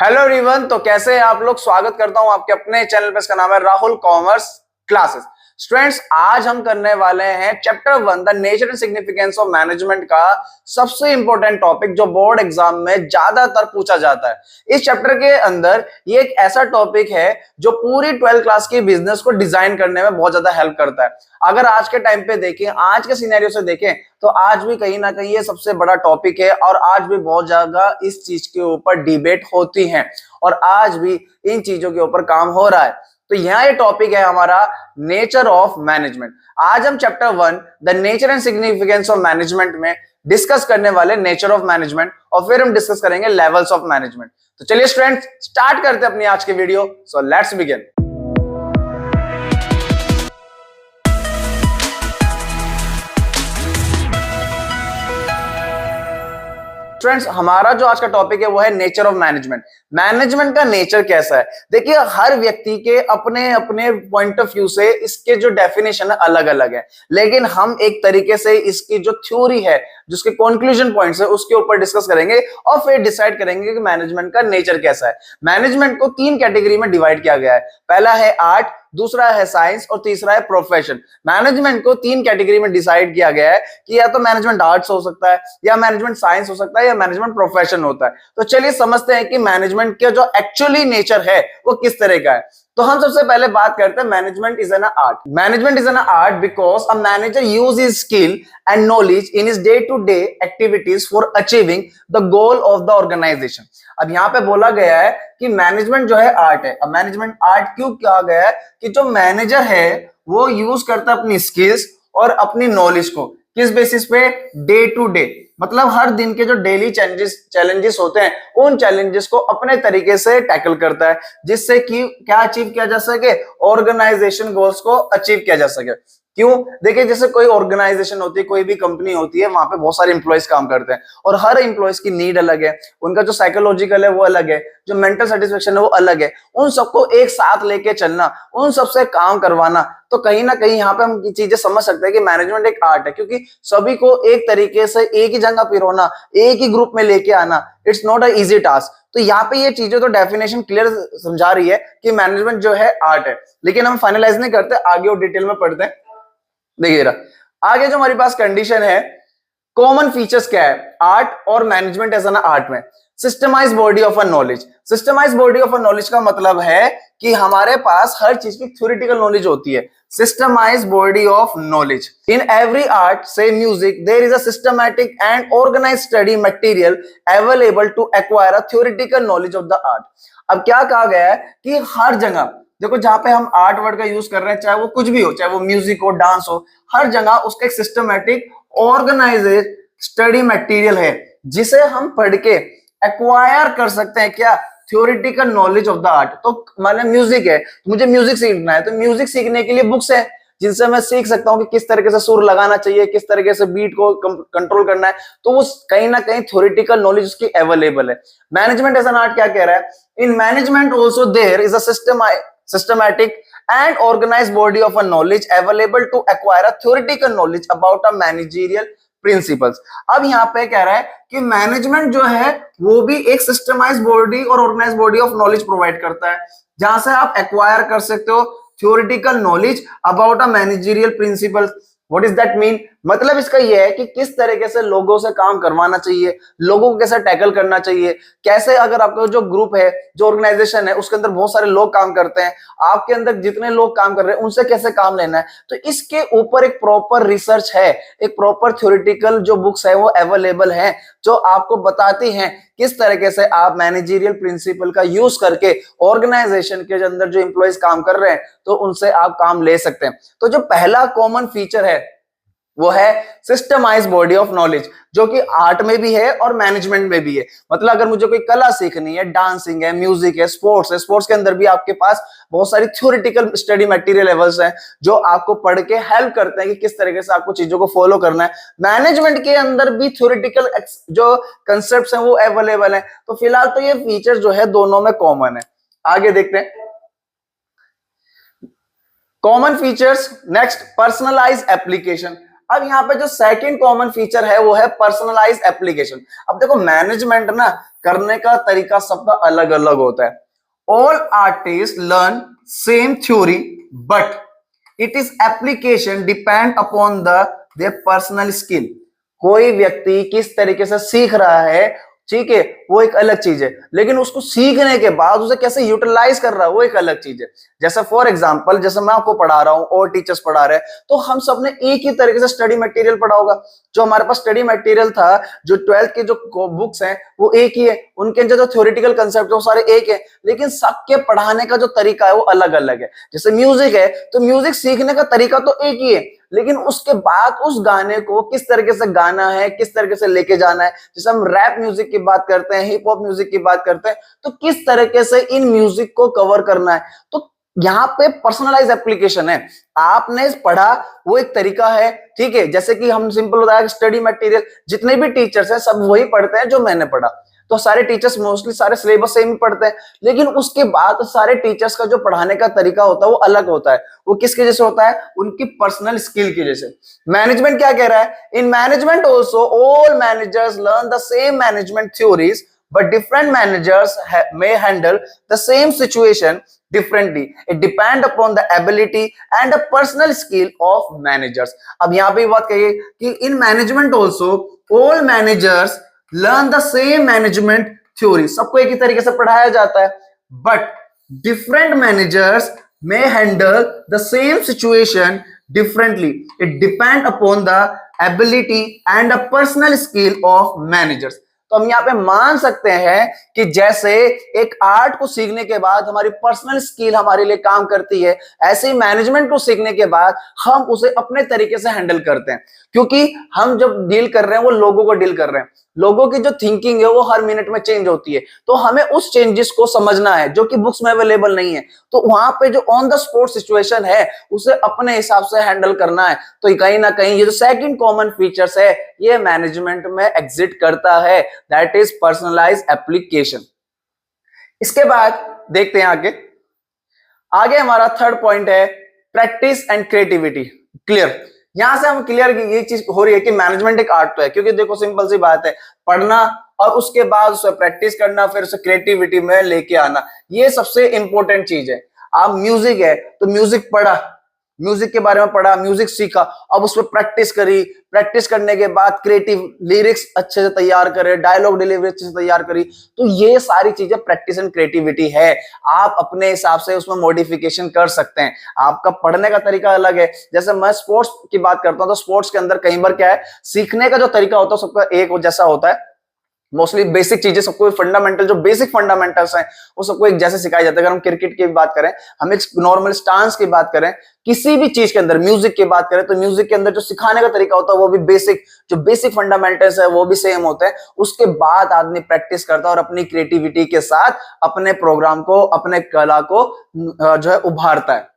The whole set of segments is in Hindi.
Hello everyone. तो कैसे हैं आप लोग। स्वागत करता हूं आपके अपने चैनल पे। इसका नाम है राहुल कॉमर्स क्लासेस। स्टूडेंट्स, आज हम करने वाले हैं chapter 1 the nature and significance of management का सबसे इंपॉर्टेंट टॉपिक जो बोर्ड एग्जाम में ज्यादातर पूछा जाता है। इस चैप्टर के अंदर ये एक ऐसा टॉपिक है जो पूरी 12th क्लास की बिजनेस को डिजाइन करने में बहुत ज्यादा हेल्प करता है। अगर आज के टाइम पे देखें, आज के सिनेरियो से देखें, तो आज भी कहीं ना कहीं ये सबसे बड़ा टॉपिक है और आज भी बहुत ज्यादा इस चीज के ऊपर डिबेट होती है और आज भी इन चीजों के ऊपर काम हो रहा है। तो यहाँ ये टॉपिक है हमारा नेचर ऑफ मैनेजमेंट। आज हम chapter 1 the nature and significance of management में डिस्कस करने वाले नेचर ऑफ मैनेजमेंट और फिर हम डिस्कस करेंगे लेवल्स ऑफ मैनेजमेंट। तो चलिए स्टूडेंट्स, स्टार्ट करते हैं अपनी आज की video. So let's begin. Students, हमारा जो आज का टॉपिक है वो है नेचर ऑफ मैनेजमेंट। मैनेजमेंट का नेचर कैसा है। देखिए, हर व्यक्ति के अपने अपने पॉइंट ऑफ व्यू से इसके जो डेफिनेशन है अलग अलग है, लेकिन हम एक तरीके से इसकी जो थ्योरी है, जिसके कंक्लूजन पॉइंट्स है, उसके ऊपर डिस्कस करेंगे और फिर डिसाइड करेंगे कि मैनेजमेंट का नेचर कैसा है। मैनेजमेंट को 3 कैटेगरी में डिवाइड किया गया है। पहला है आर्ट, दूसरा है साइंस और तीसरा है प्रोफेशन। मैनेजमेंट को 3 कैटेगरी में डिसाइड किया गया है कि या तो मैनेजमेंट आर्ट्स हो सकता है, या मैनेजमेंट साइंस हो सकता है, या मैनेजमेंट प्रोफेशन होता है। तो चलिए समझते हैं कि मैनेजमेंट का जो एक्चुअली नेचर है वो किस तरह का है। तो हम सबसे पहले बात करते हैं management is an art. Management is an art because a manager use his skill and knowledge in his day to day activities for achieving the goal of the organisation. अब यहाँ पे बोला गया है कि मैनेजमेंट जो है आर्ट है। अब मैनेजमेंट आर्ट क्यों कहा गया है कि जो मैनेजर है वो यूज करता है अपनी स्किल्स और अपनी नॉलेज को किस बेसिस पे, डे टू डे, मतलब हर दिन के जो डेली चैलेंजेस होते हैं उन चैलेंजेस को अपने तरीके से टैकल करता है, जिससे कि क्या अचीव किया जा सके, ऑर्गेनाइजेशन गोल्स को अचीव किया जा सके। क्यों? देखिए, जैसे कोई ऑर्गेनाइजेशन होती है, कोई भी कंपनी होती है, वहां पे बहुत सारे इंप्लॉइज काम करते हैं और हर इंप्लॉइज की नीड अलग है, उनका जो साइकोलॉजिकल है वो अलग है, जो मेंटल सेटिस्फेक्शन है वो अलग है। उन सबको एक साथ लेके चलना, उन सबसे काम करवाना, तो कहीं ना कहीं यहाँ पे हम चीजें समझ सकते हैं कि मैनेजमेंट एक आर्ट है, क्योंकि सभी को एक तरीके से एक ही जगह पिरोना, एक ही ग्रुप में लेके आना, it's not a easy task. तो यहाँ पे ये चीजें तो डेफिनेशन क्लियर समझा रही है कि मैनेजमेंट जो है आर्ट है, लेकिन हम फाइनलाइज नहीं करते, आगे और डिटेल में पढ़ते हैं। देखिए आगे जो हमारी पास कंडीशन है, कॉमन फीचर्स क्या है आर्ट और मैनेजमेंट एज एन आर्ट में। Systemise body of a knowledge. Systemise body of a knowledge का मतलब है कि हमारे पास हर चीज की थ्योरेटिकल नॉलेज होती है। Systematise body of knowledge in every art, say music, there is a systematic and organise study material available to acquire a theoretical knowledge of the art. अब क्या कहा गया है कि हर जगह देखो, जहां पे हम आर्ट वर्ड का यूज कर रहे हैं, चाहे वो कुछ भी हो, चाहे वो म्यूजिक हो, डांस हो, हर जगह उसका एक सिस्टमैटिक ऑर्गेनाइज्ड स्टडी मटेरियल है जिसे हम पढ़ के एक्वायर कर सकते हैं। क्या? Theoretical knowledge of the art. तो माने म्यूजिक है, तो मुझे म्यूजिक सीखना है, तो म्यूजिक सीखने के लिए बुक्स है जिनसे मैं सीख सकता हूं कि किस तरीके से सुर लगाना चाहिए, किस तरीके से बीट को कंट्रोल करना है। तो वो कहीं ना कहीं थ्योरेटिकल नॉलेज उसकी अवेलेबल है। मैनेजमेंट एज एन आर्ट क्या कह रहा है? In management also there is a systematic and organized body of a knowledge available to acquire a theoretical knowledge about a managerial principles। अब यहाँ पे कह रहा है कि मैनेजमेंट जो है वो भी एक सिस्टमाइज बॉडी और organise body of knowledge provide करता है, जहां से आप एक्वायर कर सकते हो theoretical knowledge about a managerial principles. What is that mean? मतलब इसका यह है कि किस तरीके से लोगों से काम करवाना चाहिए, लोगों को कैसे टैकल करना चाहिए, कैसे अगर आपका जो ग्रुप है, जो ऑर्गेनाइजेशन है, उसके अंदर बहुत सारे लोग काम करते हैं, आपके अंदर जितने लोग काम कर रहे हैं उनसे कैसे काम लेना है। तो इसके ऊपर एक प्रॉपर रिसर्च है, एक प्रॉपर थ्योरेटिकल जो बुक्स है वो अवेलेबल है, जो आपको बताती हैं किस तरीके से आप मैनेजरियल प्रिंसिपल का यूज करके ऑर्गेनाइजेशन के अंदर जो एम्प्लॉइज काम कर रहे हैं तो उनसे आप काम ले सकते हैं। तो जो पहला कॉमन फीचर है वो है सिस्टमाइज बॉडी ऑफ नॉलेज, जो कि आर्ट में भी है और मैनेजमेंट में भी है। मतलब अगर मुझे कोई कला सीखनी है, डांसिंग है, म्यूजिक है, स्पोर्ट्स है, स्पोर्ट्स के अंदर भी आपके पास बहुत सारी थ्योरेटिकल स्टडी मटेरियल लेवल्स हैं जो आपको पढ़ के हेल्प करते हैं कि किस तरीके से आपको चीजों को फॉलो करना है। मैनेजमेंट के अंदर भी थ्योरेटिकल जो कंसेप्ट्स हैं वो अवेलेबल है। तो फिलहाल तो ये फीचर जो है दोनों में कॉमन है। आगे देखते हैं common features. Next, personalise application. अब यहाँ पे जो सेकंड कॉमन फीचर है वो है पर्सनलाइज एप्लीकेशन। अब देखो मैनेजमेंट ना करने का तरीका सबका अलग अलग होता है। All artist learn same theory but it is application depend upon the their personal skill. कोई व्यक्ति किस तरीके से सीख रहा है, ठीक है, वो एक अलग चीज है, लेकिन उसको सीखने के बाद उसे कैसे यूटिलाइज कर रहा है वो एक अलग चीज है। जैसे फॉर एग्जांपल, जैसे मैं आपको पढ़ा रहा हूं और टीचर्स पढ़ा रहे हैं, तो हम सबने एक ही तरीके से स्टडी मटेरियल पढ़ा होगा। जो हमारे पास स्टडी मटेरियल था, जो 12th के जो बुक्स हैं वो एक ही है, उनके अंदर जो थ्योरेटिकल कंसेप्ट है वो सारे एक है, लेकिन सबके पढ़ाने का जो तरीका है वो अलग अलग है। जैसे म्यूजिक है तो म्यूजिक सीखने का तरीका तो एक ही है, लेकिन उसके बाद उस गाने को किस तरीके से गाना है, किस तरीके से लेके जाना है। जैसे हम रैप म्यूजिक की बात करते हैं, हिप हॉप म्यूजिक की बात करते हैं, तो किस तरीके से इन म्यूजिक को कवर करना है। तो यहाँ पे पर्सनलाइज एप्लीकेशन है। आपने पढ़ा वो एक तरीका है, ठीक है, जैसे कि हम सिंपल बताया स्टडी मटेरियल, जितने भी टीचर्स हैं सब वही पढ़ते हैं जो मैंने पढ़ा। तो सारे टीचर्स मोस्टली सारे सिलेबस सेम ही पढ़ते हैं, लेकिन उसके बाद सारे टीचर्स का जो पढ़ाने का तरीका होता है वो अलग होता है। वो किसके जैसे होता है? उनकी पर्सनल स्किल की जैसे। मैनेजमेंट क्या कह रहा है? In management also all managers learn the same management theories but different managers may handle the same situation differently. It depend upon the ability and the personal skill of managers. अब यहाँ पे बात कहिए कि in management also all managers learn the same management theory. सबको एक ही तरीके से पढ़ाया जाता है, but different managers may handle the same situation differently. It depend upon the ability and the personal skill of managers. तो हम यहाँ पे मान सकते हैं कि जैसे एक आर्ट को सीखने के बाद हमारी पर्सनल स्किल हमारे लिए काम करती है, ऐसे ही मैनेजमेंट को सीखने के बाद हम उसे अपने तरीके से हैंडल करते हैं, क्योंकि हम जब डील कर रहे हैं वो लोगों को डील कर रहे हैं। लोगों की जो थिंकिंग है वो हर मिनट में चेंज होती है, तो हमें उस चेंजेस को समझना है जो कि बुक्स में अवेलेबल नहीं है। तो वहां पे जो ऑन द स्पॉट सिचुएशन है उसे अपने हिसाब से हैंडल करना है। तो कहीं ना कहीं ये जो सेकंड कॉमन फीचर्स है ये मैनेजमेंट में एग्जिट करता है, दैट इज पर्सनलाइज एप्लीकेशन। इसके बाद देखते हैं आगे। आगे हमारा थर्ड पॉइंट है प्रैक्टिस एंड क्रिएटिविटी। क्लियर, यहां से हम क्लियर ये चीज हो रही है कि मैनेजमेंट एक आर्ट तो है, क्योंकि देखो सिंपल सी बात है, पढ़ना और उसके बाद उसे प्रैक्टिस करना, फिर उसे क्रिएटिविटी में लेके आना, ये सबसे इंपॉर्टेंट चीज है। आप म्यूजिक है तो म्यूजिक पढ़ा, म्यूजिक के बारे में पढ़ा, म्यूजिक सीखा, अब उस पर प्रैक्टिस करी, प्रैक्टिस करने के बाद क्रिएटिव लिरिक्स अच्छे से तैयार करे, डायलॉग डिलीवरी अच्छे से तैयार करी, तो ये सारी चीजें प्रैक्टिस एंड क्रिएटिविटी है। आप अपने हिसाब से उसमें मॉडिफिकेशन कर सकते हैं। आपका पढ़ने का तरीका अलग है। जैसे मैं स्पोर्ट्स की बात करता हूं तो स्पोर्ट्स के अंदर कई बार क्या है, सीखने का जो तरीका होता है सबका एक जैसा होता है। मोस्टली बेसिक चीजें सबको, फंडामेंटल जो बेसिक फंडामेंटल्स हैं वो सबको एक जैसे सिखाया जाता है। अगर हम क्रिकेट की बात करें, हम एक नॉर्मल स्टांस की बात करें, किसी भी चीज के अंदर, म्यूजिक की बात करें तो म्यूजिक के अंदर जो सिखाने का तरीका होता है वो भी बेसिक, जो बेसिक फंडामेंटल्स है वो भी सेम होते हैं। उसके बाद आदमी प्रैक्टिस करता है और अपनी क्रिएटिविटी के साथ अपने प्रोग्राम को, अपने कला को जो है उभारता है।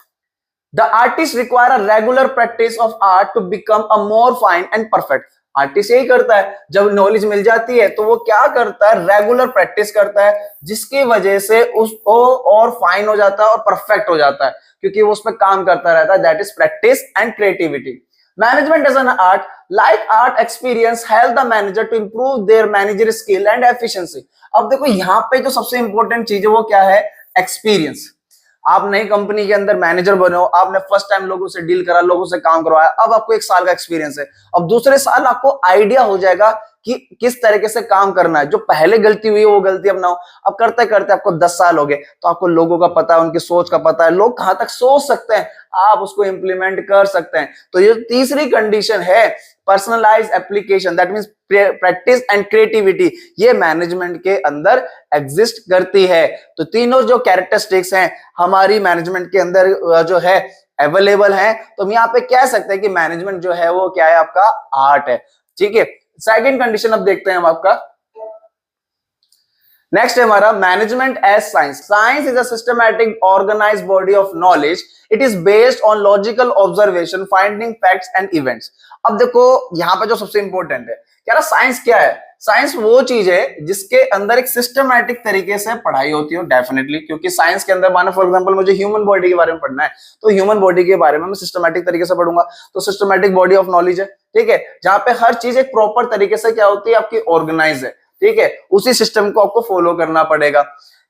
The artist require a regular practice of art to become a more fine and perfect. Artist यही करता है, जब नॉलेज मिल जाती है तो वो क्या करता है, रेगुलर प्रैक्टिस करता है, जिसकी वजह से उसको और फाइन हो जाता है और परफेक्ट हो जाता है, क्योंकि वो उस पर काम करता रहता है। That is practice and creativity. Management as an art, like art experience help the manager to improve their manager skill and efficiency. अब देखो यहाँ पे जो सबसे इंपॉर्टेंट चीज है वो क्या है, एक्सपीरियंस। आप नई कंपनी के अंदर मैनेजर बने हो, आपने फर्स्ट टाइम लोगों से डील करा, लोगों से काम करवाया, अब आपको 1 साल का एक्सपीरियंस है। अब दूसरे साल आपको आइडिया हो जाएगा कि किस तरीके से काम करना है। जो पहले गलती हुई है वो गलती अब ना हो। अब करते करते आपको 10 साल हो गए, तो आपको लोगों का पता है, उनकी सोच का पता है, लोग कहां तक सोच सकते हैं, आप उसको इंप्लीमेंट कर सकते हैं। तो ये तीसरी कंडीशन है personalise application, that means practice and creativity, ये मैनेजमेंट के अंदर एग्जिस्ट करती है। तो तीनों जो कैरेक्टरिस्टिक्स हैं हमारी मैनेजमेंट के अंदर जो है अवेलेबल है। तो हम यहाँ पे कह सकते हैं कि मैनेजमेंट जो है वो क्या है, आपका आर्ट है। ठीक है, सेकंड कंडीशन अब देखते हैं हम आपका। नेक्स्ट है हमारा management as science. Science is a systematic organised body of knowledge. It is based on logical observation, finding facts and events. अब देखो यहाँ पे जो सबसे इंपॉर्टेंट है, क्या साइंस क्या है? साइंस वो चीज है जिसके अंदर एक सिस्टमैटिक तरीके से पढ़ाई होती है, डेफिनेटली, क्योंकि साइंस के अंदर मानो फॉर एग्जांपल मुझे ह्यूमन बॉडी के बारे में पढ़ना है, तो ह्यूमन बॉडी के बारे में मैं सिस्टमैटिक तरीके से पढ़ूंगा, तो सिस्टमैटिक बॉडी ऑफ नॉलेज है, ठीक है, जहां पे हर चीज एक प्रॉपर तरीके से क्या होती है, आपकी ऑर्गेनाइज है, ठीक है, उसी सिस्टम को आपको फॉलो करना पड़ेगा,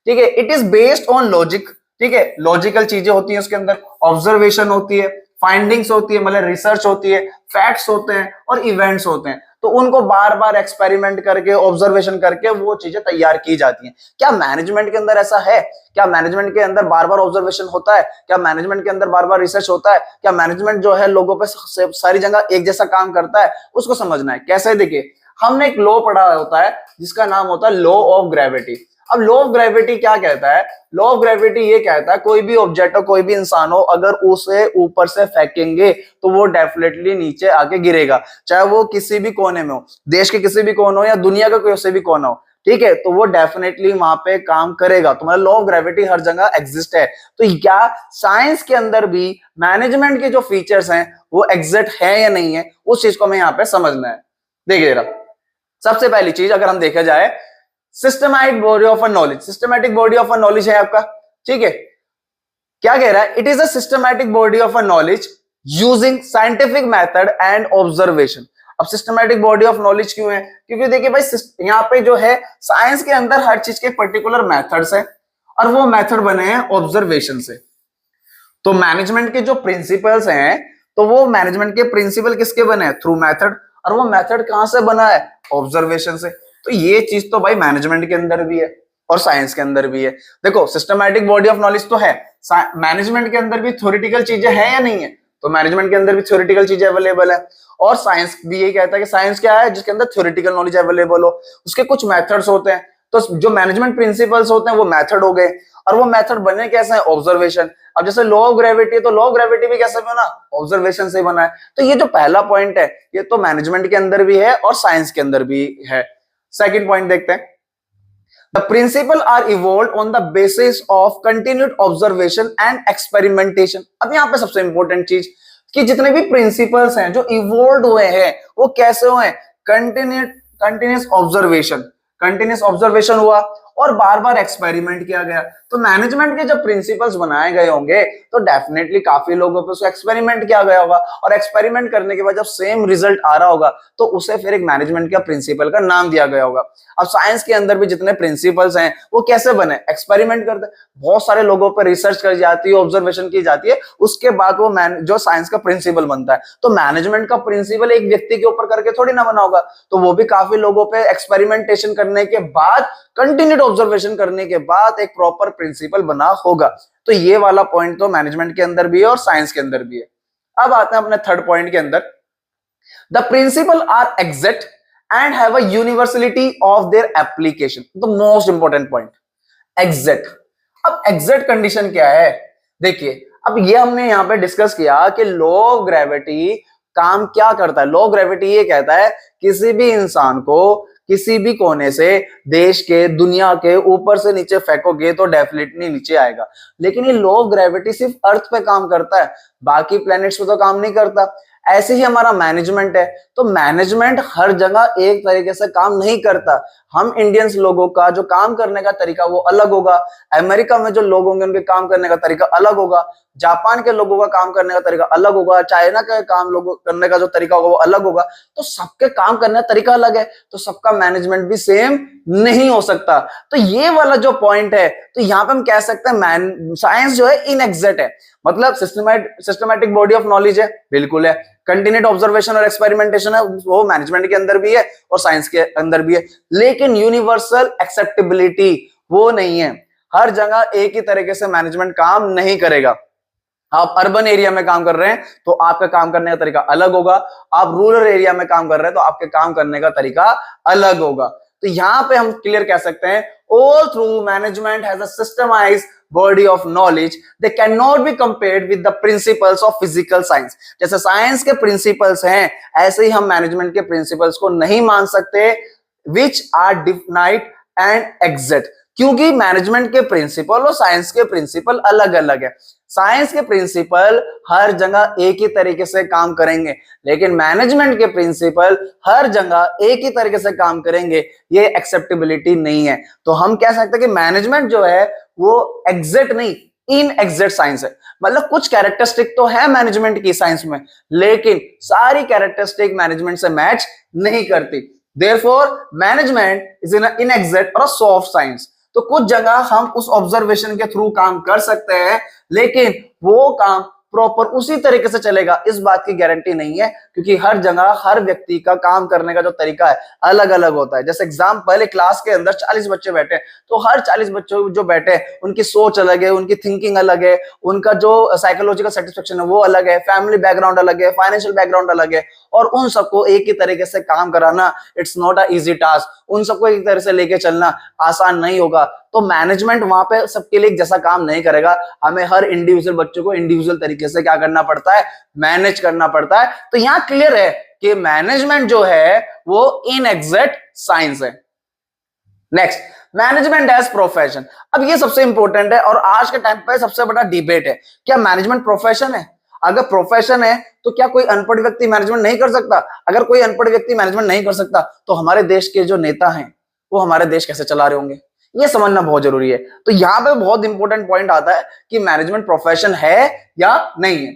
ठीक है। It is based on logic, ठीक है, लॉजिकल चीजें होती है उसके अंदर, ऑब्जर्वेशन होती है, फाइंडिंग्स होती है, मतलब रिसर्च होती है, फैक्ट्स होते हैं और इवेंट्स होते हैं, तो उनको बार बार एक्सपेरिमेंट करके, ऑब्जर्वेशन करके वो चीजें तैयार की जाती हैं। क्या मैनेजमेंट के अंदर ऐसा है? क्या मैनेजमेंट के अंदर बार बार ऑब्जर्वेशन होता है? क्या मैनेजमेंट के अंदर बार बार रिसर्च होता है? क्या मैनेजमेंट जो है लोगों पे सारी जगह एक जैसा काम करता है? उसको समझना है। कैसे? देखिए, हमने एक लॉ पढ़ा होता है जिसका नाम होता है लॉ ऑफ ग्रेविटी। अब लॉ ऑफ ग्रेविटी क्या कहता है? लॉ ऑफ ग्रेविटी ये कहता है कोई भी ऑब्जेक्ट हो, कोई भी इंसान हो, अगर उसे ऊपर से फेंकेंगे तो वो डेफिनेटली नीचे आके गिरेगा, चाहे वो किसी भी कोने में हो, देश के किसी भी कोने हो या दुनिया का कोई से भी कोना हो, ठीक है, तो वो डेफिनेटली वहां पे काम करेगा। तो मतलब लॉ ऑफ ग्रेविटी हर जगह एग्जिस्ट है। तो क्या साइंस के अंदर भी मैनेजमेंट के जो फीचर्स हैं वो एग्जिस्ट है या नहीं है, उस चीज को हमें यहाँ पे समझना है। देखिए जरा, सबसे पहली चीज अगर हम देखा जाए, systematic body of a knowledge. Systematic body of a knowledge है आपका, ठीक है, क्या कह रहा है? It is a systematic body of a knowledge using scientific method and observation. अब सिस्टमैटिक बॉडी ऑफ नॉलेज क्यों है? क्योंकि देखिए भाई, यहाँ पे जो है साइंस के अंदर हर चीज के पर्टिकुलर मेथड्स है और वो मेथड बने हैं ऑब्जर्वेशन से। तो मैनेजमेंट के जो प्रिंसिपल्स हैं, तो वो मैनेजमेंट के प्रिंसिपल किसके बने हैं? Through method. और वो मेथड कहां से बना है? ऑब्जर्वेशन से। तो ये चीज तो भाई मैनेजमेंट के अंदर भी है और साइंस के अंदर भी है। देखो, सिस्टमैटिक बॉडी ऑफ नॉलेज तो है, मैनेजमेंट के अंदर भी थ्योरेटिकल चीजें हैं या नहीं है? तो मैनेजमेंट के अंदर भी थ्योरेटिकल चीजें अवेलेबल है, और साइंस भी यही कहता है कि साइंस क्या है? जिसके अंदर थ्योरेटिकल नॉलेज अवेलेबल हो, उसके कुछ मेथड्स होते हैं। तो जो मैनेजमेंट प्रिंसिपल्स होते हैं वो मेथड हो गए, और वो मेथड बने कैसे हैं? ऑब्जर्वेशन। अब जैसे लॉ ऑफ ग्रेविटी है, तो लॉ ऑफ ग्रेविटी भी कैसे बना? ऑब्जर्वेशन से बना है। तो ये जो पहला पॉइंट है, ये तो मैनेजमेंट के अंदर भी है और साइंस के अंदर भी है। सेकंड पॉइंट देखते हैं, the principle are evolve on the basis of continued observation and experimentation. अब यहाँ पे सबसे इंपॉर्टेंट चीज कि जितने भी प्रिंसिपल्स हैं जो इवॉल्व हुए हैं, वो कैसे हुए? कंटिन्यूस ऑब्जर्वेशन हुआ और बार बार एक्सपेरिमेंट किया गया। तो मैनेजमेंट के जब प्रिंसिपल्स बनाए गए होंगे, तो डेफिनेटली काफी लोगों पे उसको एक्सपेरिमेंट किया गया होगा, और एक्सपेरिमेंट करने के बाद जब सेम रिजल्ट आ रहा होगा, तो उसे फिर एक मैनेजमेंट का प्रिंसिपल का नाम दिया गया होगा। अब साइंस के अंदर भी जितने प्रिंसिपल्स हैं वो कैसे बने? एक्सपेरिमेंट करते, बहुत सारे लोगों पर रिसर्च की जाती है, ऑब्जर्वेशन की जाती है, उसके बाद वो जो साइंस का प्रिंसिपल बनता है। तो मैनेजमेंट का प्रिंसिपल एक व्यक्ति के ऊपर करके थोड़ी ना बना होगा, तो वो भी काफी लोगों पे एक्सपेरिमेंटेशन करने के बाद, कंटिन्यूड ऑब्जर्वेशन करने के बाद एक प्रॉपर प्रिंसिपल बना होगा। तो ये वाला पॉइंट तो मैनेजमेंट के अंदर भी है और साइंस के अंदर भी है। अब आते हैं अपने थर्ड पॉइंट के अंदर, the principle are exact and have a universality of their application. The most important point, exact. अब एग्जैक्ट कंडीशन क्या है? देखिए, अब ये हमने यहां पे डिस्कस किया कि लॉ ऑफ ग्रेविटी काम क्या करता है। लॉ ऑफ ग्रेविटी ये कहता है किसी भी इंसान को किसी भी कोने से, देश के, दुनिया के ऊपर से नीचे फेंकोगे तो डेफिनेटली नीचे आएगा। लेकिन ये लॉ ऑफ ग्रेविटी सिर्फ अर्थ पे काम करता है, बाकी प्लैनेट्स पे तो काम नहीं करता। ऐसे ही हमारा मैनेजमेंट है, तो मैनेजमेंट हर जगह एक तरीके से काम नहीं करता। हम इंडियंस लोगों का जो काम करने का तरीका वो अलग होगा, अमेरिका में जो लोग होंगे उनके काम करने का तरीका अलग होगा, जापान के लोगों का काम करने का तरीका अलग होगा, चाइना का काम लोगों करने का जो तरीका होगा वो अलग होगा। तो सबके काम करने का तरीका अलग है, तो सबका मैनेजमेंट भी सेम नहीं हो सकता। तो ये वाला जो पॉइंट है, तो यहाँ पे हम कह सकते हैं साइंस जो है इनएग्जैक्ट है। मतलब सिस्टमैटिक बॉडी ऑफ नॉलेज है, बिल्कुल है, कंटिन्यूड ऑब्जर्वेशन और एक्सपेरिमेंटेशन है, वो मैनेजमेंट के अंदर भी है और साइंस के अंदर भी है, लेकिन यूनिवर्सल एक्सेप्टेबिलिटी वो नहीं है। हर जगह एक ही तरीके से मैनेजमेंट काम नहीं करेगा। आप अर्बन एरिया में काम कर रहे हैं तो आपका काम करने का तरीका अलग होगा, आप रूरल एरिया में काम कर रहे हैं तो आपके काम करने का तरीका अलग होगा। तो यहां पे हम क्लियर कह सकते हैं, all through management has a systemised body of knowledge, they cannot be compared with the principles of physical science। जैसे साइंस के प्रिंसिपल्स हैं, ऐसे ही हम मैनेजमेंट के प्रिंसिपल्स को नहीं मान सकते, which are definite and exit, क्योंकि मैनेजमेंट के प्रिंसिपल और साइंस के प्रिंसिपल अलग अलग है। साइंस के प्रिंसिपल हर जगह एक ही तरीके से काम करेंगे, लेकिन मैनेजमेंट के प्रिंसिपल हर जगह एक ही तरीके से काम करेंगे, ये एक्सेप्टेबिलिटी नहीं है। तो हम कह सकते हैं कि मैनेजमेंट जो है वो एग्जैक्ट नहीं, इन एग्जैक्ट साइंस है। मतलब कुछ कैरेक्टरिस्टिक तो है मैनेजमेंट की साइंस में, लेकिन सारी कैरेक्टरिस्टिक मैनेजमेंट से मैच नहीं करती। देयरफॉर मैनेजमेंट इज इन इनएग्जैक्ट और सॉफ्ट साइंस। तो कुछ जगह हम उस ऑब्जर्वेशन के थ्रू काम कर सकते हैं, लेकिन वो काम प्रॉपर उसी तरीके से चलेगा इस बात की गारंटी नहीं है, क्योंकि हर जगह हर व्यक्ति का काम करने का जो तरीका है अलग अलग होता है। जैसे एग्जाम्पल, क्लास के अंदर 40 बच्चे बैठे, तो हर 40 बच्चों जो बैठे उनकी सोच अलग है, उनकी थिंकिंग अलग है, उनका जो साइकोलॉजिकल सेटिस्फेक्शन है वो अलग है, फैमिली बैकग्राउंड अलग है, फाइनेंशियल बैकग्राउंड अलग है, और उन सबको एक ही तरीके से काम कराना it's not a easy task. उन सबको एक तरह से लेके चलना आसान नहीं होगा। तो मैनेजमेंट वहां पे सबके लिए जैसा काम नहीं करेगा, हमें हर इंडिविजुअल बच्चों को इंडिविजुअल तरीके से क्या करना पड़ता है, मैनेज करना पड़ता है। तो यहां क्लियर है कि मैनेजमेंट जो है वो इनएग्जैक्ट साइंस है। Next, management as profession. अब ये सबसे इंपॉर्टेंट है और आज के टाइम पे सबसे बड़ा डिबेट है, क्या मैनेजमेंट प्रोफेशन है? अगर प्रोफेशन है तो क्या कोई अनपढ़ व्यक्ति मैनेजमेंट नहीं कर सकता? अगर कोई अनपढ़ व्यक्ति मैनेजमेंट नहीं कर सकता तो हमारे देश के जो नेता हैं वो हमारे देश कैसे चला रहे होंगे? ये समझना बहुत जरूरी है। तो यहाँ पे बहुत इंपॉर्टेंट पॉइंट आता है कि मैनेजमेंट प्रोफेशन है या नहीं है।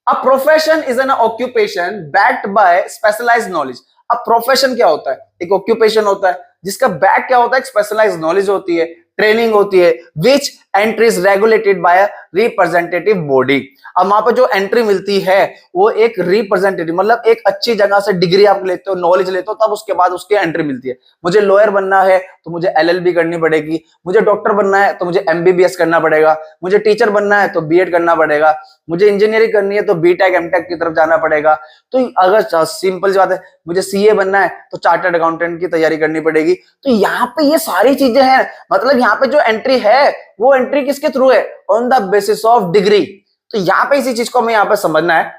अब profession is an occupation backed by specialised knowledge. अब प्रोफेशन क्या होता है? एक ऑक्यूपेशन होता है जिसका बैक क्या होता है, स्पेशलाइज्ड नॉलेज होती है, ट्रेनिंग होती है, which entry is regulated by representative body. अब वहां पर जो एंट्री मिलती है वो एक रिप्रेजेंटेटिव, मतलब एक अच्छी जगह से डिग्री आप लेते हो, नॉलेज लेते हो, तब उसके बाद उसकी एंट्री मिलती है। मुझे लॉयर बनना है तो मुझे एलएलबी करनी पड़ेगी, मुझे डॉक्टर बनना है तो मुझे एमबीबीएस करना पड़ेगा, मुझे टीचर बनना है तो बीएड करना पड़ेगा, मुझे इंजीनियरिंग करनी है तो बीटेक एमटेक की तरफ जाना पड़ेगा। तो अगर सिंपल सी बात है, मुझे सीए बनना है तो चार्टर्ड अकाउंटेंट की तैयारी करनी पड़ेगी। तो यहाँ पे ये सारी चीजें हैं, मतलब यहाँ पे जो एंट्री है वो एंट्री किसके थ्रू है? On the basis of degree. तो यहां पे इसी चीज को हमें यहां पे समझना है।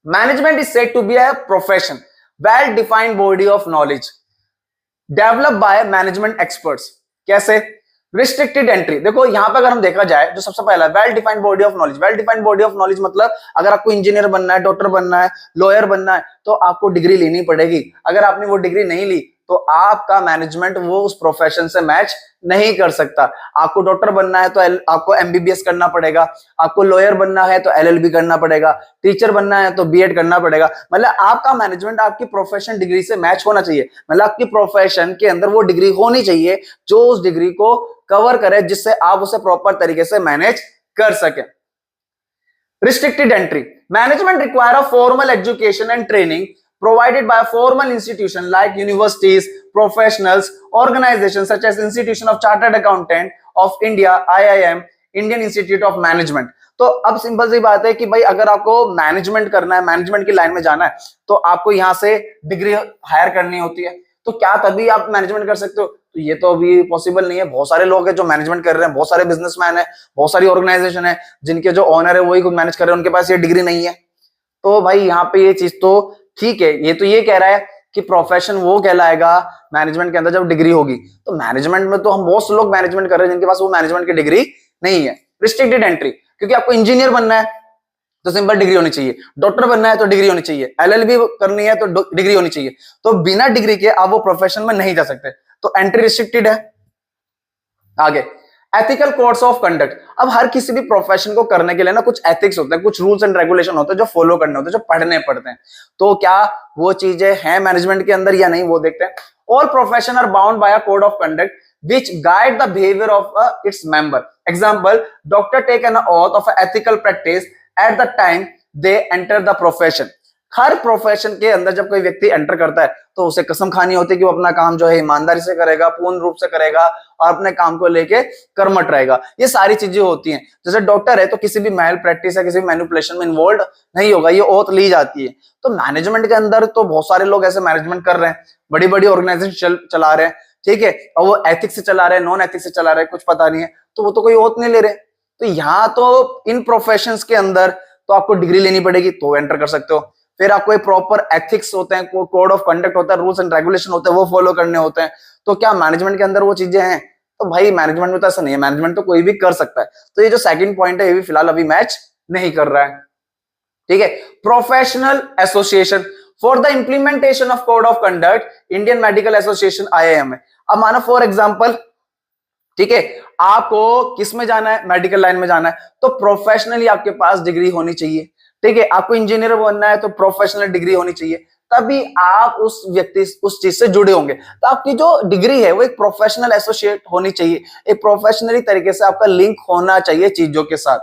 Management is said to be a profession, well defined body of knowledge develop by management experts. कैसे? Restricted entry. देखो यहां पे अगर हम देखा जाए, जो सबसे पहला well defined body of knowledge. Well defined body of knowledge मतलब अगर आपको इंजीनियर बनना है, डॉक्टर बनना है, लॉयर बनना है तो आपको डिग्री लेनी पड़ेगी। अगर आपने वो डिग्री नहीं ली तो आपका मैनेजमेंट वो उस प्रोफेशन से मैच नहीं कर सकता। आपको डॉक्टर बनना है तो आपको एमबीबीएस करना पड़ेगा, आपको लॉयर बनना है तो एलएलबी करना पड़ेगा, टीचर बनना है तो बीएड करना पड़ेगा। मतलब आपका मैनेजमेंट आपकी प्रोफेशन डिग्री से मैच होना चाहिए। मतलब आपकी प्रोफेशन के अंदर वो डिग्री होनी चाहिए जो उस डिग्री को कवर करे, जिससे आप उसे प्रॉपर तरीके से मैनेज कर सके। Restricted entry. Management require a formal education and training provided by a formal institution like universities, professionals, organizations such as Institution of Chartered Accountant of India, IIM, Indian Institute of Management। तो अब सिंपल सी बात है कि भाई अगर आपको मैनेजमेंट करना है, मैनेजमेंट की लाइन में जाना है, तो आपको यहां से डिग्री हायर करनी होती है। तो क्या तभी आप मैनेजमेंट कर सकते हो? तो ये तो अभी पॉसिबल नहीं है। बहुत सारे लोग हैं जो मैनेजमेंट कर रहे हैं, बहुत सारे बिजनेसमैन है, बहुत सारी ऑर्गेनाइजेशन है जिनके जो ओनर है वही खुद मैनेज कर रहे हैं, उनके पास ये डिग्री नहीं है। तो भाई यहाँ पे ये चीज तो ठीक है, ये तो ये कह रहा है कि प्रोफेशन वो कहलाएगा मैनेजमेंट के अंदर जब डिग्री होगी। तो मैनेजमेंट में तो हम बहुत से लोग मैनेजमेंट कर रहे हैं जिनके पास वो मैनेजमेंट की डिग्री नहीं है। रिस्ट्रिक्टेड एंट्री, क्योंकि आपको इंजीनियर बनना है तो सिंपल डिग्री होनी चाहिए, डॉक्टर बनना है तो डिग्री होनी चाहिए, एलएलबी करनी है तो डिग्री होनी चाहिए। तो बिना डिग्री के आप वो प्रोफेशन में नहीं जा सकते, तो एंट्री रिस्ट्रिक्टेड है। आगे, एथिकल कोड्स ऑफ कंडक्ट। अब हर किसी भी प्रोफेशन को करने के लिए ना कुछ एथिक्स होते हैं, कुछ रूल्स एंड रेगुलेशन होते हैं जो फॉलो करने होते हैं, जो पढ़ने पड़ते हैं। तो क्या वो चीजें हैं मैनेजमेंट के अंदर या नहीं, वो देखते हैं। All profession are bound by a code of conduct which guide the behavior of its member. Example, doctor take an oath of ethical practice at the time they enter the profession. Her profession के अंदर जब कोई व्यक्ति एंटर करता है तो उसे कसम खानी होती है कि वो अपना काम जो है ईमानदारी से करेगा, पूर्ण रूप से करेगा और अपने काम को लेके कर्मठ रहेगा। ये सारी चीजें होती हैं। जैसे डॉक्टर है तो किसी भी मैल प्रैक्टिस या किसी भी मैनिपुलेशन में इन्वॉल्व नहीं होगा, ये ओथ ली जाती है। तो मैनेजमेंट के अंदर तो बहुत सारे लोग ऐसे मैनेजमेंट कर रहे हैं, बड़ी बड़ी ऑर्गेनाइजेशन चला रहे हैं, ठीक है, और वो एथिक्स से चला रहे हैं, नॉन एथिक्स से चला रहे हैं, कुछ पता नहीं है, तो वो तो कोई ओथ नहीं ले रहे। तो यहाँ तो इन प्रोफेशंस के अंदर तो आपको डिग्री लेनी पड़ेगी तो एंटर कर सकते हो। फिर आपको एक प्रॉपर एथिक्स होते हैं, कोड ऑफ कंडक्ट होता है, रूल्स एंड रेगुलेशन होते हैं, वो फॉलो करने होते हैं। तो क्या मैनेजमेंट के अंदर वो चीजें हैं? तो भाई मैनेजमेंट में तो ऐसा नहीं है, मैनेजमेंट तो कोई भी कर सकता है। तो ये जो सेकंड पॉइंट है ये भी फिलहाल अभी मैच नहीं कर रहा है। ठीक है, professional association for the implementation of code of conduct Indian medical association IIM है। अब मानो फॉर एग्जांपल, ठीक है, आपको किस में जाना है, मेडिकल लाइन में जाना है, तो प्रोफेशनली आपके पास डिग्री होनी चाहिए। ठीक है, आपको इंजीनियर बनना है तो प्रोफेशनल डिग्री होनी चाहिए, तभी आप उस व्यक्ति उस चीज से जुड़े होंगे। तो आपकी जो डिग्री है वो एक प्रोफेशनल एसोसिएट होनी चाहिए, एक प्रोफेशनली तरीके से आपका लिंक होना चाहिए चीजों के साथ।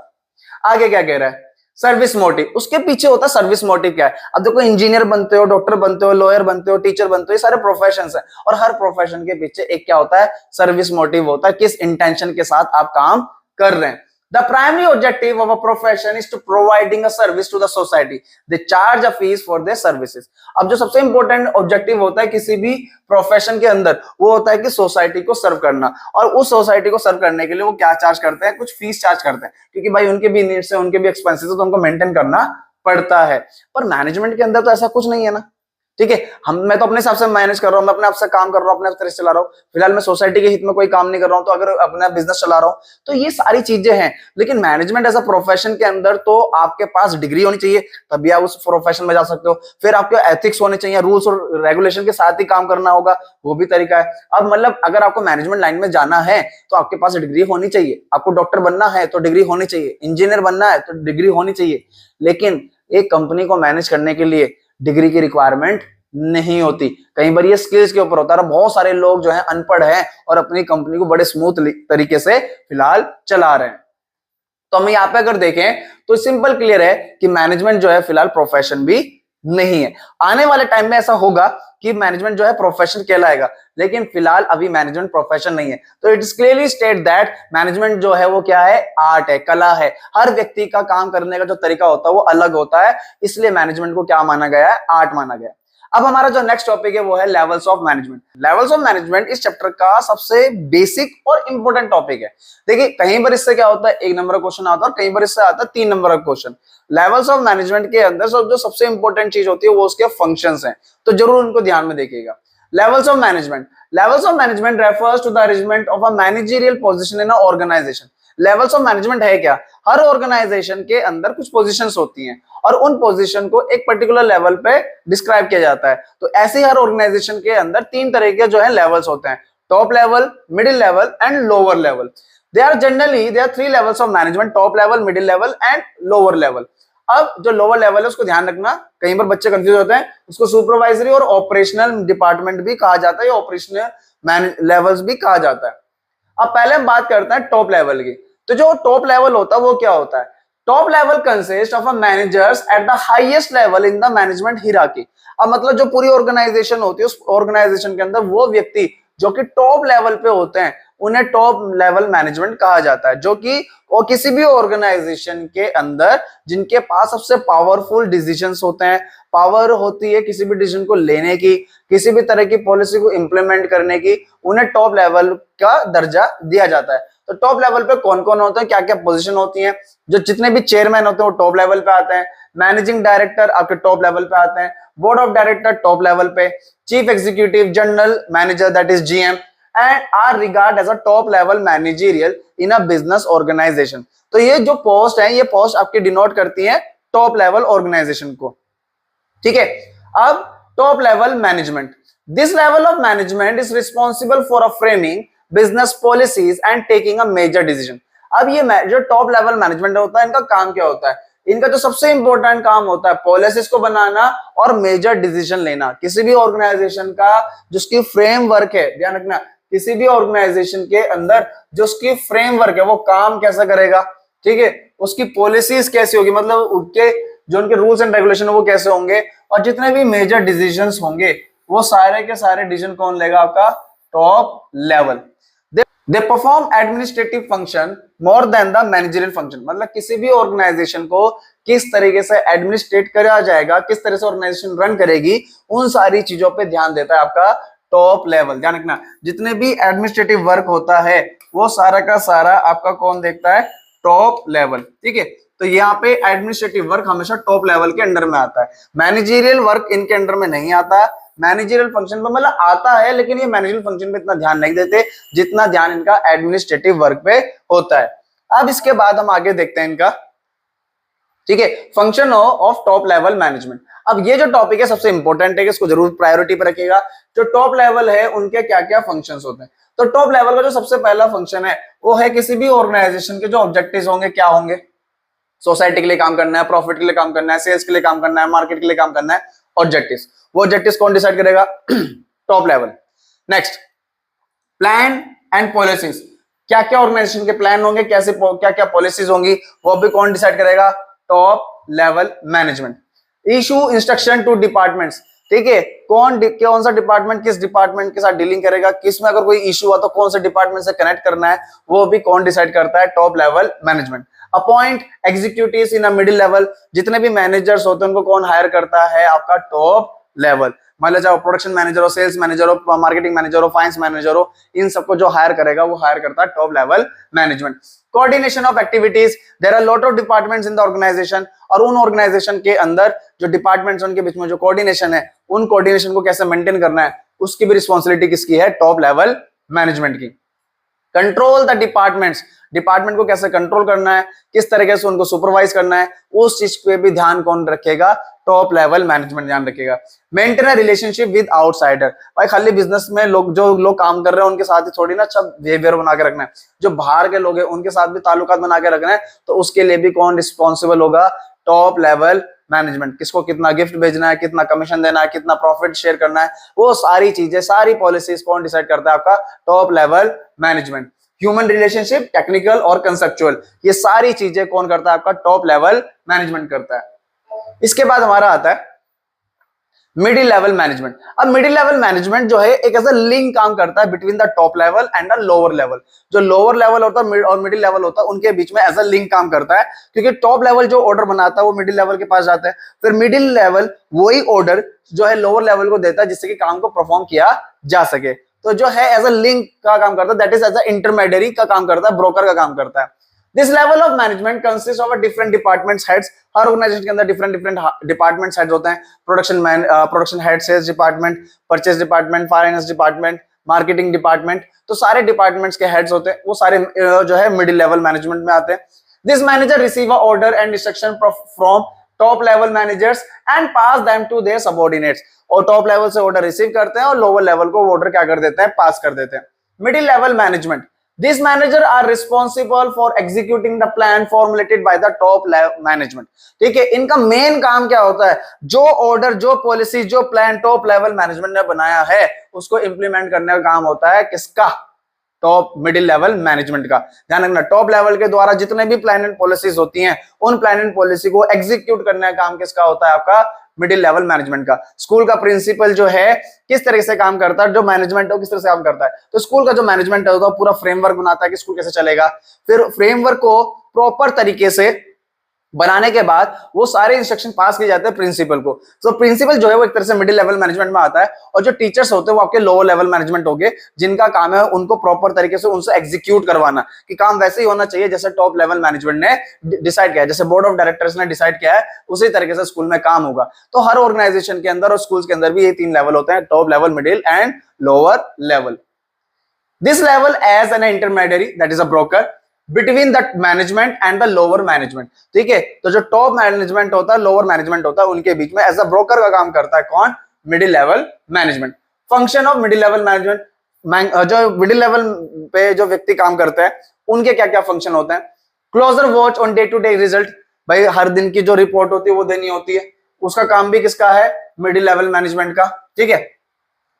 आगे क्या कह रहा है, सर्विस मोटिव, उसके पीछे होता है सर्विस मोटिव क्या है। अब देखो, इंजीनियर बनते हो, डॉक्टर बनते हो, लॉयर बनते हो, टीचर बनते हो, ये सारे प्रोफेशन है, और हर प्रोफेशन के पीछे एक क्या होता है, सर्विस मोटिव होता है, किस इंटेंशन के साथ आप काम कर रहे हैं। The primary objective of a profession is to providing a service to the society. They charge a fees for their services. अब जो सबसे इंपॉर्टेंट ऑब्जेक्टिव होता है किसी भी प्रोफेशन के अंदर, वो होता है कि सोसाइटी को सर्व करना, और उस सोसाइटी को सर्व करने के लिए वो क्या चार्ज करते हैं, कुछ फीस चार्ज करते हैं, क्योंकि भाई उनके भी नीड्स है, उनके भी एक्सपेंसेस है, तो उनको मेंटेन करना पड़ता है। पर मैनेजमेंट के अंदर तो ऐसा कुछ नहीं है ना। ठीक है, मैं तो अपने हिसाब से मैनेज कर रहा हूं, मैं अपने आप से काम कर रहा हूं, अपने तरह से चला रहा हूं। फिलहाल मैं सोसाइटी के हित में कोई काम नहीं कर रहा हूं, तो अगर अपना बिजनेस चला रहा हूं, तो ये सारी चीजें हैं। लेकिन मैनेजमेंट एज अ प्रोफेशन के अंदर तो आपके पास डिग्री होनी चाहिए, तभी आप उस प्रोफेशन में जा सकते हो। फिर आपके एथिक्स होने चाहिए, रूल्स और रेगुलेशन के साथ ही काम करना होगा, वो भी तरीका है। अब मतलब अगर आपको मैनेजमेंट लाइन में जाना है तो आपके पास डिग्री होनी चाहिए। आपको डॉक्टर बनना है तो डिग्री होनी चाहिए, इंजीनियर बनना है तो डिग्री होनी चाहिए। लेकिन एक कंपनी को मैनेज करने के लिए डिग्री की रिक्वायरमेंट नहीं होती। कई बार ये स्किल्स के ऊपर होता है। बहुत सारे लोग जो हैं अनपढ़ हैं और अपनी कंपनी को बड़े स्मूथ तरीके से फिलहाल चला रहे हैं। तो हम यहाँ पे अगर देखें तो सिंपल क्लियर है कि मैनेजमेंट जो है फिलहाल प्रोफेशन भी नहीं है। आने वाले टाइम में ऐसा होगा कि मैनेजमेंट जो है प्रोफेशन कहलाएगा, लेकिन फिलहाल अभी मैनेजमेंट प्रोफेशन नहीं है। तो it is clearly state that management जो है वो क्या है, आर्ट है, कला है। हर व्यक्ति का काम करने का जो तरीका होता है वो अलग होता है, इसलिए मैनेजमेंट को क्या माना गया है, आर्ट माना गया है। अब हमारा जो नेक्स्ट टॉपिक है वो है levels of management. Levels of management इस चैप्टर का सबसे बेसिक और इंपॉर्टेंट टॉपिक है। देखिए, कहीं पर इससे क्या होता है, 1 नंबर का क्वेश्चन आता है, और कहीं पर इससे आता है 3 नंबर का क्वेश्चन। लेवल्स ऑफ मैनेजमेंट के अंदर जो सबसे इंपॉर्टेंट चीज होती है वो उसके फंक्शंस हैं, तो जरूर उनको ध्यान में देखिएगा। Levels of management, levels of management refers to the arrangement of a managerial position in a organisation. Levels of management है क्या, हर ऑर्गेनाइजेशन के अंदर कुछ पोजीशंस होती हैं और उन पोजीशन को एक पर्टिकुलर लेवल पे डिस्क्राइब किया जाता है। तो ऐसे हर ऑर्गेनाइजेशन के अंदर 3 तरह के जो है लेवल्स होते हैं, top level, middle level and lower level. there are 3 levels of management, top level, middle level and lower level। अब जो लोअर लेवल है उसको ध्यान रखना, कई बार बच्चे कंफ्यूज होते हैं, उसको सुपरवाइजरी और ऑपरेशनल डिपार्टमेंट भी कहा जाता है, ऑपरेशनल लेवल्स भी कहा जाता है। अब पहले हम बात करते हैं टॉप लेवल की। तो जो टॉप लेवल होता है वो क्या होता है, top level consist of a managers at the highest level in the management hierarchy. अब मतलब जो पूरी ऑर्गेनाइजेशन होती है उस ऑर्गेनाइजेशन के अंदर वो व्यक्ति जो कि टॉप लेवल पे होते हैं उन्हें टॉप लेवल मैनेजमेंट कहा जाता है, जो कि वो किसी भी ऑर्गेनाइजेशन के अंदर जिनके पास सबसे पावरफुल डिसीजंस होते हैं, पावर होती है किसी भी डिसीजन को लेने की, किसी भी तरह की पॉलिसी को इंप्लीमेंट करने की, उन्हें टॉप लेवल का दर्जा दिया जाता है। तो टॉप लेवल पे कौन कौन होते हैं, क्या क्या पोजीशन होती हैं, जो जितने भी चेयरमैन होते हैं वो टॉप लेवल पे आते हैं, मैनेजिंग डायरेक्टर आपके टॉप लेवल पे आते हैं, board of director top level पे, chief executive, general manager that is GM and are regarded as a top level managerial in a business organization। तो ये जो पोस्ट है, ये पोस्ट आपके डिनोट करती है टॉप लेवल ऑर्गेनाइजेशन को। ठीक है, अब top level management, this level of management is responsible for a framing business policies and taking a major decision. अब ये जो टॉप लेवल मैनेजमेंट होता है, इनका काम क्या होता है, इनका जो सबसे इंपॉर्टेंट काम होता है पॉलिसीज को बनाना और मेजर डिसीजन लेना। किसी भी ऑर्गेनाइजेशन का जिसकी फ्रेमवर्क है, ध्यान रखना, किसी भी ऑर्गेनाइजेशन के अंदर जो उसकी फ्रेमवर्क है वो काम कैसा करेगा, ठीक है, उसकी पॉलिसीज कैसी होगी, मतलब उनके जो उनके रूल्स एंड रेगुलेशन है वो कैसे होंगे, और जितने भी मेजर डिसीजंस होंगे वो सारे के सारे डिसीजन कौन लेगा, आपका top level. They perform administrative function more than the managerial function. मतलब किसी भी ऑर्गेनाइजेशन को किस तरीके से एडमिनिस्ट्रेट करा जाएगा, किस तरह से ऑर्गेनाइजेशन रन करेगी, उन सारी चीजों पे ध्यान देता है आपका टॉप लेवल। ध्यान रखना, जितने भी एडमिनिस्ट्रेटिव वर्क होता है वो सारा का सारा आपका कौन देखता है, टॉप लेवल। ठीक है, तो यहाँ पे एडमिनिस्ट्रेटिव वर्क हमेशा टॉप लेवल के अंडर में आता है, मैनेजरियल वर्क इनके अंडर में नहीं आता। मैनेजरियल फंक्शन पे मतलब आता है, लेकिन ये मैनेजरियल फंक्शन पे इतना ध्यान नहीं देते जितना ध्यान इनका एडमिनिस्ट्रेटिव वर्क पे होता है। अब इसके बाद हम आगे देखते हैं इनका, ठीक है, function of top level management. अब ये जो टॉपिक है सबसे इंपॉर्टेंट है कि इसको जरूर प्रायोरिटी पे रखिएगा। जो टॉप लेवल है उनके क्या क्या फंक्शंस होते हैं। तो टॉप लेवल का जो सबसे पहला फंक्शन है वो है किसी भी ऑर्गेनाइजेशन के जो ऑब्जेक्टिव्स होंगे क्या होंगे, सोसाइटी के लिए काम करना है, प्रॉफिट के लिए काम करना है, सेल्स के लिए काम करना है, मार्केट के लिए काम करना है, ऑब्जेक्टिव्स। वो ऑब्जेक्टिव्स कौन डिसाइड करेगा? Top level. Next, plan and policies, क्या क्या ऑर्गेनाइजेशन के प्लान होंगे, कैसे क्या क्या पॉलिसीज होंगी, वो भी कौन डिसाइड करेगा? Top level management. Issue instruction to departments, ठीक है, कौन सा डिपार्टमेंट किस डिपार्टमेंट के साथ डीलिंग करेगा, किस में अगर कोई इशू हुआ तो कौन से डिपार्टमेंट से कनेक्ट करना है, वो भी कौन डिसाइड करता है? Top level management. Appoint executives in a middle level, जितने भी मैनेजर्स होते हैं उनको कौन हायर करता है? आपका टॉप लेवल। मान लो चाहे प्रोडक्शन मैनेजर हो, सेल्स मैनेजर हो, मार्केटिंग मैनेजर हो, फाइनेंस मैनेजर हो, इन सबको जो हायर करेगा वो हायर करता है top level management. Coordination of activities, there are lot of departments in the organisation, और उन ऑर्गेनाइजेशन के अंदर जो डिपार्टमेंट्स उनके बीच में जो कोऑर्डिनेशन है, उन कोऑर्डिनेशन को कैसे मेंटेन करना है, उसकी भी रिस्पॉन्सिबिलिटी किसकी है? टॉप लेवल मैनेजमेंट की। कंट्रोल द डिपार्टमेंट्स, डिपार्टमेंट को कैसे कंट्रोल करना है, किस तरीके से उनको सुपरवाइज करना है, उस चीज पे भी ध्यान कौन रखेगा? टॉप लेवल मैनेजमेंट ध्यान रखेगा। Maintain a relationship with outsider, भाई खाली बिजनेस में जो लोग काम कर रहे हैं उनके साथ ही थोड़ी ना अच्छा बिहेवियर बना के रखना है, जो बाहर के लोग हैं उनके साथ भी ताल्लुकात बना के रखना है, तो उसके लिए भी कौन रिस्पॉन्सिबल होगा? Top level management. किसको कितना गिफ्ट भेजना है, कितना कमीशन देना है, कितना प्रॉफिट शेयर करना है, वो सारी चीजें, सारी पॉलिसीज कौन डिसाइड करता है? आपका top level management. Human relationship, technical और कंसेप्चुअल, ये सारी चीजें कौन करता है? आपका टॉप लेवल मैनेजमेंट करता है। इसके बाद हमारा आता है मिडिल लेवल मैनेजमेंट। अब मिडिल लेवल मैनेजमेंट जो है एक ऐसा लिंक काम करता है between the top level and the lower level. जो लोअर लेवल होता है और मिडिल लेवल होता है उनके बीच में एज अ लिंक काम करता है, क्योंकि टॉप लेवल जो ऑर्डर बनाता है वो मिडिल लेवल के पास जाता है, फिर मिडिल लेवल वही ऑर्डर जो है लोअर लेवल को देता है जिससे कि काम को परफॉर्म किया जा सके। तो जो है एज अ लिंक का काम करता है, that is as a intermediary का काम करता है, ब्रोकर का काम करता है। This level of management consist of different departments heads, हर ऑर्गेनाइजेशन के अंदर डिफरेंट डिपार्टमेंट्स हेड्स होते हैं। Production head, sales department, purchase department, finance department, marketing department, तो सारे डिपार्टमेंट्स के हेड्स होते हैं, वो सारे जो है मिडिल लेवल मैनेजमेंट में आते हैं। This manager receive a order and instruction from top level managers and pass them to their subordinates, और टॉप लेवल से ऑर्डर रिसीव करते हैं और लोअर लेवल को ऑर्डर क्या कर देते हैं? पास कर देते हैं। Middle level management, these manager are responsible for executing the plan formulated by the top level management। ठीक है, इनका मेन काम क्या होता है? जो ऑर्डर, जो पॉलिसी, जो प्लान टॉप लेवल मैनेजमेंट ने बनाया है उसको इंप्लीमेंट करने का काम होता है किसका? टॉप मिडिल लेवल मैनेजमेंट का। ध्यान रखना, टॉप लेवल के द्वारा जितने भी प्लान एंड पॉलिसीज होती हैं उन प्लान एंड पॉलिसी को एग्जीक्यूट करने का काम किसका होता है? आपका मिडिल लेवल मैनेजमेंट का। स्कूल का प्रिंसिपल जो है किस तरह से काम करता है, जो मैनेजमेंट है किस तरह से काम करता है, तो स्कूल का जो मैनेजमेंट है पूरा फ्रेमवर्क बनाता है कि स्कूल कैसे चलेगा, फिर फ्रेमवर्क को प्रॉपर तरीके से बनाने के बाद वो सारे इंस्ट्रक्शन पास किए जाते हैं प्रिंसिपल को। तो प्रिंसिपल जो है वो एक तरह से मिडिल लेवल मैनेजमेंट में आता है, और जो टीचर्स होते हैं वो आपके लोअर लेवल मैनेजमेंट हो गए, जिनका काम है उनको प्रॉपर तरीके से उनसे एग्जीक्यूट करवाना कि काम वैसे ही होना चाहिए जैसे टॉप लेवल मैनेजमेंट ने डिसाइड किया है, जैसे बोर्ड ऑफ डायरेक्टर्स ने डिसाइड किया है उसी तरीके से स्कूल में काम होगा। तो हर ऑर्गेनाइजेशन के अंदर और स्कूल के अंदर भी ये 3 लेवल होते हैं, top level, middle and lower level. This level as an intermediary, that is a broker between the management and the lower management. ठीक है, तो जो टॉप मैनेजमेंट होता है, लोअर मैनेजमेंट होता है, उनके बीच में एज अ ब्रोकर का काम करता है कौन? Middle level management. Function of middle level management, जो मिडिल लेवल पे जो व्यक्ति काम करते हैं उनके क्या क्या फंक्शन होते हैं? Closer watch on day to day result, भाई हर दिन की जो रिपोर्ट होती है वो देनी होती है, उसका काम भी किसका है? मिडिल लेवल मैनेजमेंट का। ठीक है,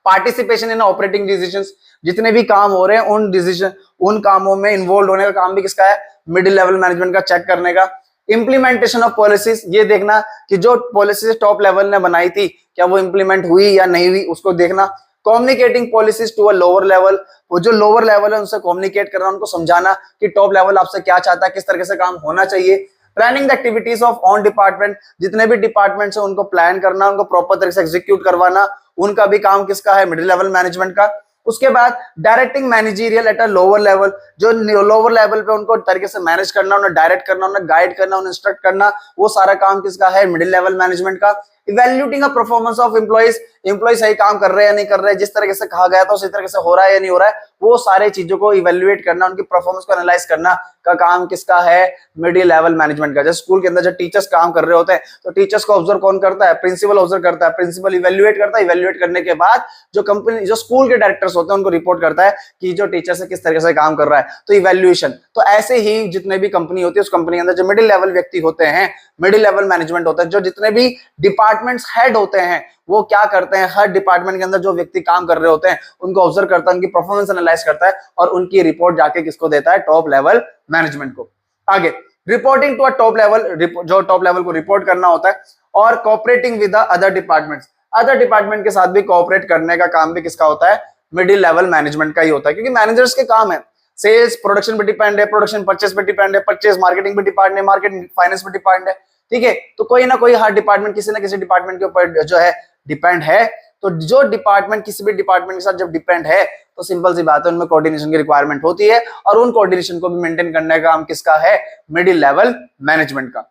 पार्टिसिपेशन इन ऑपरेटिंग डिसीजंस, जितने भी काम हो रहे हैं उन कामों में इन्वॉल्व होने का काम भी किसका है? मिडिल लेवल मैनेजमेंट का, चेक करने का। इंप्लीमेंटेशन ऑफ पॉलिसीज, ये देखना कि जो पॉलिसीज टॉप लेवल ने बनाई थी क्या वो इंप्लीमेंट हुई या नहीं हुई, उसको देखना। Communicating policies to a lower level, वो जो लोअर लेवल है उनसे कम्युनिकेट करना, उनको समझाना कि टॉप लेवल आपसे क्या चाहता है, किस तरीके से काम होना चाहिए। Planning the activities of on department, जितने भी डिपार्टमेंट्स हैं उनको प्लान करना, उनको प्रॉपर तरीके से एग्जीक्यूट करवाना, उनका भी काम किसका है? मिडिल लेवल मैनेजमेंट का। उसके बाद directing managerial at a lower level, जो लोअर लेवल पे उनको तरीके से मैनेज करना, उन्हें डायरेक्ट करना, उन्हें गाइड करना, उन्हें इंस्ट्रक्ट करना, वो सारा काम किसका है? मिडिल लेवल मैनेजमेंट का। Evaluating a performance of employees, employee सही काम कर रहे हैं या नहीं कर रहे हैं, जिस तरीके से कहा गया था उसी तरीके से हो रहा है या नहीं हो रहा है, वो सारे चीजों को इवैल्यूएट करना, उनकी परफॉर्मेंस को एनालाइज करना का काम किसका है? मिडिल लेवल मैनेजमेंट का। जैसे स्कूल के अंदर जब टीचर्स काम कर रहे होते हैं तो टीचर्स को ऑब्जर्व कौन करता है? प्रिंसिपल ऑब्जर्व करता है, प्रिंसिपल इवैल्यूएट करता है, इवैल्यूएट करने के बाद जो कंपनी, जो स्कूल के डायरेक्टर्स होते हैं उनको रिपोर्ट करता है कि जो टीचर से किस तरीके से काम कर रहा है, तो इवैल्यूएशन। तो ऐसे ही जितने भी कंपनी होती है उस कंपनी के अंदर जो मिडिल लेवल व्यक्ति होते हैं, मिडिल लेवल मैनेजमेंट होता है, जो जितने भी डिपार्टमेंट्स हेड होते हैं वो क्या करते हैं? हर डिपार्टमेंट के अंदर जो व्यक्ति काम कर रहे होते हैं उनको ऑब्जर्व करता है, उनकी परफॉर्मेंस एनालाइज करता है और उनकी रिपोर्ट जाके किसको देता है? टॉप लेवल मैनेजमेंट को। आगे reporting to a top level, जो टॉप लेवल को रिपोर्ट करना होता है, और cooperating with the other departments, other department के साथ भी कोऑपरेट करने का काम भी किसका होता है? मिडिल लेवल मैनेजमेंट का ही होता है, क्योंकि मैनेजर्स के काम है सेल्स प्रोडक्शन पे डिपेंड है, प्रोडक्शन परचेस पे डिपेंड है, परचेस मार्केटिंग पे डिपेंड है, मार्केटिंग फाइनेंस पे डिपेंड है, ठीक है। तो कोई ना कोई हर डिपार्टमेंट किसी ना किसी डिपार्टमेंट के ऊपर जो है डिपेंड है। तो जो डिपार्टमेंट किसी भी डिपार्टमेंट के साथ जब डिपेंड है तो सिंपल सी बात है उनमें कोऑर्डिनेशन की रिक्वायरमेंट होती है, और उन कोऑर्डिनेशन को भी मेंटेन करने का काम किसका है? मिडिल लेवल मैनेजमेंट का।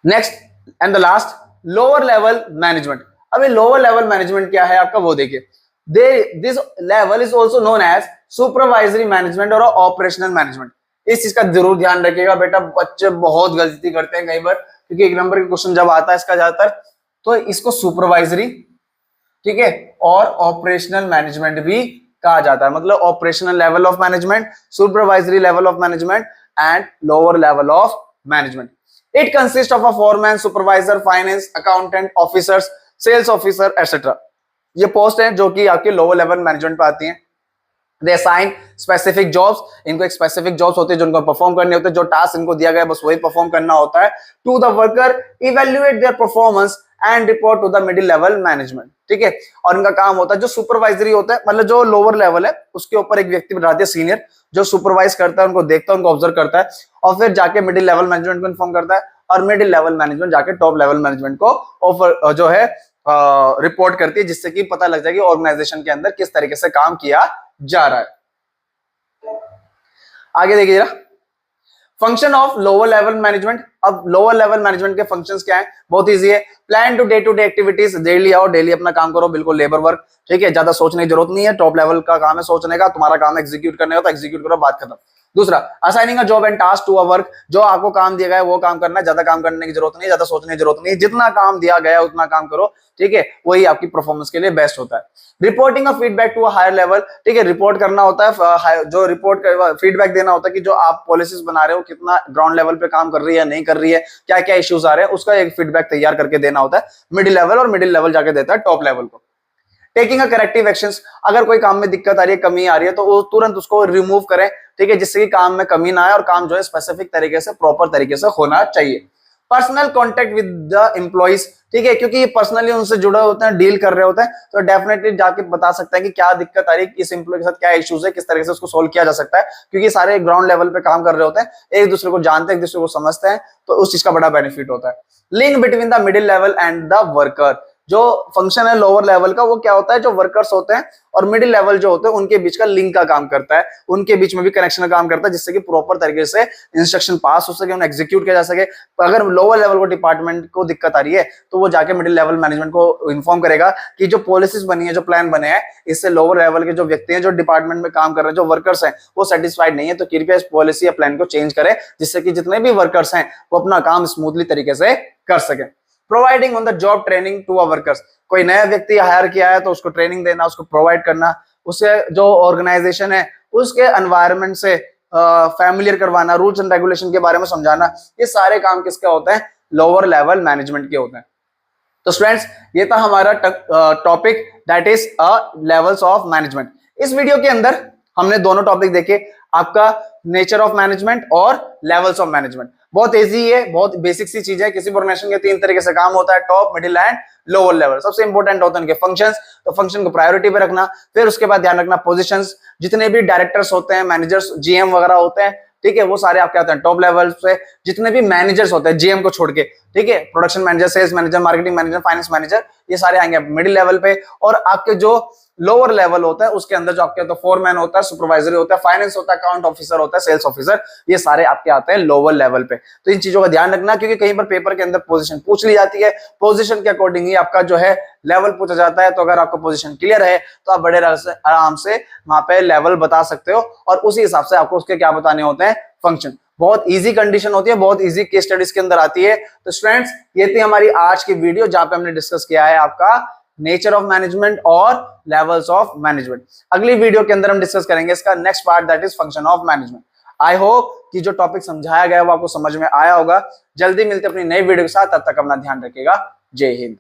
Next and the last, lower level management. अभी लोअर लेवल मैनेजमेंट क्या है आपका, वो देखिए। This level is also known as supervisory management और ऑपरेशनल मैनेजमेंट। इस चीज का जरूर ध्यान रखिएगा बेटा, बच्चे बहुत गलती करते हैं कई बार, क्योंकि एक नंबर के क्वेश्चन जब आता है इसका ज्यादातर, तो इसको सुपरवाइजरी, ठीक है, और ऑपरेशनल मैनेजमेंट भी कहा जाता है। मतलब operational level of management, supervisory level of management and lower level of management. It consist of a foreman, supervisor, finance, accountant, officers, sales officer etcetera. ये पोस्ट है जो कि आपके लोअर लेवल मैनेजमेंट पे आती हैं। दे असाइन स्पेसिफिक जॉब्स, इनको एक स्पेसिफिक जॉब्स होते हैं जो इनको परफॉर्म करने होते हैं, जो टास्क इनको दिया गया है बस वही परफॉर्म करना होता है। To the worker, evaluate their performance and report to the middle level management, ठीक है। और इनका काम होता है जो सुपरवाइजरी होता है, मतलब जो लोअर लेवल है उसके ऊपर एक व्यक्ति बैठाते हैं सीनियर, जो सुपरवाइज करता है, उनको देखता है, उनको ऑब्जर्व करता है, और फिर जाके मिडिल लेवल मैनेजमेंट को इन्फॉर्म करता है, और मिडिल लेवल मैनेजमेंट जाके टॉप लेवल मैनेजमेंट को ऑफर जो है रिपोर्ट करती है, जिससे कि पता लग जाए कि ऑर्गेनाइजेशन के अंदर किस तरीके से काम किया जा रहा है। आगे देखिए जरा, function of lower level management. अब लोअर लेवल मैनेजमेंट के फंक्शंस क्या हैं? बहुत इजी है। Plan to day activities, daily आओ, डेली अपना काम करो, बिल्कुल लेबर वर्क, ठीक है, ज्यादा सोचने की जरूरत नहीं है। टॉप लेवल का काम है सोचने का, तुम्हारा काम एग्जीक्यूट करने का, तो एग्जीक्यूट करो, बात खत्म। दूसरा, assigning a job and task to a work, जो आपको काम दिया गया है वो काम करना है, ज्यादा काम करने की जरूरत नहीं, ज्यादा सोचने की जरूरत नहीं, जितना काम दिया गया है उतना काम करो, ठीक है, वही आपकी परफॉर्मेंस के लिए बेस्ट होता है। Reporting of feedback to a higher level, ठीक है, रिपोर्ट करना होता है, जो रिपोर्ट फीडबैक देना होता है कि जो आप पॉलिसीज बना रहे हो कितना ग्राउंड लेवल पे काम कर रही है, नहीं कर रही है, क्या क्या इश्यूज आ रहे हैं, उसका एक फीडबैक तैयार करके देना होता है मिडिल लेवल, और मिडिल लेवल जाके देता है टॉप लेवल को। टेकिंग अ करेक्टिव एक्शंस, अगर कोई काम में दिक्कत आ रही है, कमी आ रही है, तो वो तुरंत उसको रिमूव करें, ठीक है, जिससे कि काम में कमी ना आए और काम जो है स्पेसिफिक तरीके से, प्रॉपर तरीके से होना चाहिए। Personal contact with the employees, ठीक है, क्योंकि ये पर्सनली उनसे जुड़े होते हैं, डील कर रहे होते हैं, तो डेफिनेटली जाके बता सकते हैं कि क्या दिक्कत आ रही है, किस एम्प्लॉय के साथ क्या इश्यूज है, किस तरीके से उसको सोल्व किया जा सकता है, क्योंकि सारे ग्राउंड लेवल पे काम कर रहे होते हैं, एक दूसरे को जानते हैं, एक दूसरे को समझते हैं, तो उस चीज का बड़ा बेनिफिट होता है। Link between the middle level and the worker, जो फंक्शन है लोअर लेवल का, वो क्या होता है, जो वर्कर्स होते हैं और मिडिल लेवल जो होते हैं उनके बीच का लिंक का काम करता है, उनके बीच में भी कनेक्शन का काम करता है, जिससे कि प्रॉपर तरीके से इंस्ट्रक्शन पास हो सके, उन्हें एग्जीक्यूट किया जा सके। अगर लोअर लेवल को डिपार्टमेंट को दिक्कत आ रही है तो वो जाके मिडिल लेवल मैनेजमेंट को इन्फॉर्म करेगा कि जो पॉलिसीज बनी है, जो प्लान बने हैं, इससे लोअर लेवल के जो व्यक्ति हैं, जो डिपार्टमेंट में काम कर रहे हैं, जो वर्कर्स हैं, वो सेटिस्फाइड नहीं है, तो कृपया इस पॉलिसी या प्लान को चेंज करें, जिससे कि जितने भी वर्कर्स हैं वो अपना काम स्मूथली तरीके से कर सके। Providing on the job training to a workers, कोई नया व्यक्ति हायर किया है तो उसको ट्रेनिंग देना, उसको प्रोवाइड करना, उसे जो ऑर्गेनाइजेशन है उसके एनवायरनमेंट से फैमिलियर करवाना, रूल्स एंड रेगुलेशन के बारे में समझाना, ये सारे काम किसके होते हैं? लोअर लेवल मैनेजमेंट के होते हैं। तो स्टूडेंट्स, ये था हमारा topic, that is levels of management. इस वीडियो के अंदर हमने दोनों टॉपिक देखे, आपका नेचर ऑफ मैनेजमेंट और लेवल्स ऑफ मैनेजमेंट। बहुत इजी है, बहुत बेसिक सी चीज है। किसी ऑर्गेनाइजेशन के 3 तरीके से काम होता है, top, middle and lower level. सबसे इंपॉर्टेंट होते हैं इनके फंक्शंस, तो फंक्शन को प्रायोरिटी पे रखना, फिर उसके बाद ध्यान रखना पोजीशंस, जितने भी डायरेक्टर्स होते हैं, मैनेजर्स, जीएम वगैरह होते हैं, ठीक है, वो सारे आपके आते हैं टॉप लेवल पे। जितने भी मैनेजर्स होते हैं जीएम को छोड़ के, ठीक है, production manager, sales manager, marketing manager, finance manager, ये सारे आएंगे मिडिल लेवल पे। और आपके जो लोअर लेवल होता है उसके अंदर जो आपके तो फोरमैन होता है, सुपरवाइजरी होता है, फाइनेंस होता है, अकाउंट ऑफिसर होता है, सेल्स ऑफिसर, ये सारे आपके आते हैं लोअर लेवल पे। तो इन चीजों का ध्यान रखना, क्योंकि कहीं पर पेपर के अंदर पोजीशन पूछ ली जाती है, पोजीशन के अकॉर्डिंग ही आपका जो है लेवल पूछा जाता है। तो अगर आपका पोजीशन क्लियर है तो आप बड़े आराम से वहां पे लेवल बता सकते हो और उसी हिसाब से आपको उसके क्या बताने होते हैं, फंक्शन। बहुत इजी कंडीशन होती है, बहुत इजी केस स्टडीज के अंदर आती है। तो स्टूडेंट्स ये थी हमारी आज की वीडियो जहां पे हमने डिस्कस किया है आपका नेचर ऑफ मैनेजमेंट और लेवल्स ऑफ मैनेजमेंट। अगली वीडियो के अंदर हम डिस्कस करेंगे इसका next part, that is function of management. I hope कि जो टॉपिक समझाया गया है वो आपको समझ में आया होगा। जल्दी मिलते अपनी नई वीडियो के साथ, तब तक अपना ध्यान रखिएगा। जय हिंद।